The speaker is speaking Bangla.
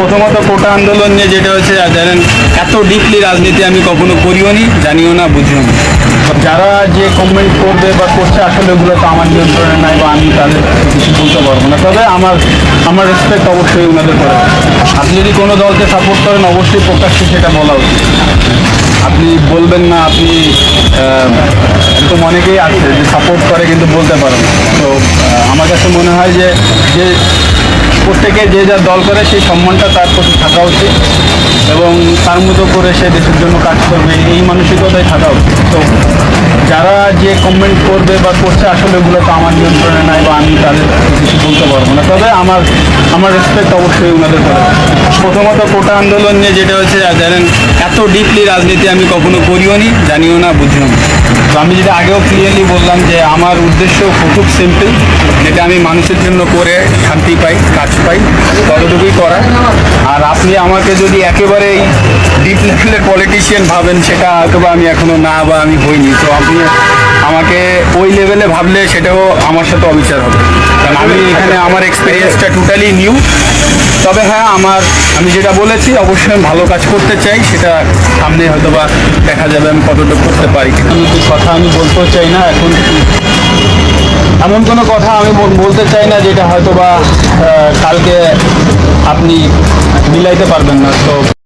প্রথমত কোটা আন্দোলন নিয়ে যেটা হচ্ছে জানেন, এত ডিপলি রাজনীতি আমি কখনো করিও নি, জানিও না, বুঝিও না। যারা যে কমেন্ট করবে বা করছে আসলে ওগুলো তো আমার নিয়ন্ত্রণে নাই বা আমি তাদের কিছু বলতে পারবো না। তবে আমার রেসপেক্ট অবশ্যই ওনাদের করে। আপনি যদি কোনো দলকে সাপোর্ট করেন অবশ্যই প্রকাশ্যে সেটা বলা উচিত। আপনি বলবেন না, আপনি এরকম অনেকেই আছে যে সাপোর্ট করে কিন্তু বলতে পারেন। তো আমার কাছে মনে হয় যে যে প্রত্যেকে যে যা দল করে সেই সম্মানটা তার প্রতি থাকা উচিত এবং তার মতো করে সে দেশের জন্য কাজ করবে, এই মানসিকতাই থাকা উচিত। তো যারা যে কমেন্ট করবে বা করছে আসলে ওগুলো তো আমার নিয়ন্ত্রণে নাই বা আমি তাদের কিছু বলতে পারবো না। তবে আমার রেসপেক্ট অবশ্যই ওনাদের করে। প্রথমত কোটা আন্দোলন নিয়ে যেটা হচ্ছে জানেন, এত ডিপলি রাজনীতি আমি কখনো করিও নি, জানিও না, বুঝিও না। তো আমি যেটা আগেও ক্লিয়ারলি বললাম যে আমার উদ্দেশ্য খুব সিম্পল, যেটা আমি মানুষের জন্য করে শান্তি পাই, কাজ পাই, ততটুকুই করা। আর আপনি আমাকে যদি একেবারেই ডিপ লেভেলের পলিটিশিয়ান ভাবেন, সেটা হয়তো বা আমি এখনো না বা আমি হইনি। তো আপনি আমাকে ওই লেভেলে ভাবলে সেটাও আমার সাথে অবিচার হবে, কারণ আমি এখানে আমার এক্সপিরিয়েন্সটা টোটালি নিউ। তবে হ্যাঁ, আমি যেটা বলেছি অবশ্যই আমি ভালো কাজ করতে চাই, সেটা সামনে হয়তো বা দেখা যাবে আমি কতটুকু করতে পারি। কিন্তু কথা আমি বলতেও চাই না এখন, এমন কোনো কথা আমি বলতে চাই না যেটা হয়তো বা কালকে আপনি মিলাইতে পারবেন না। তো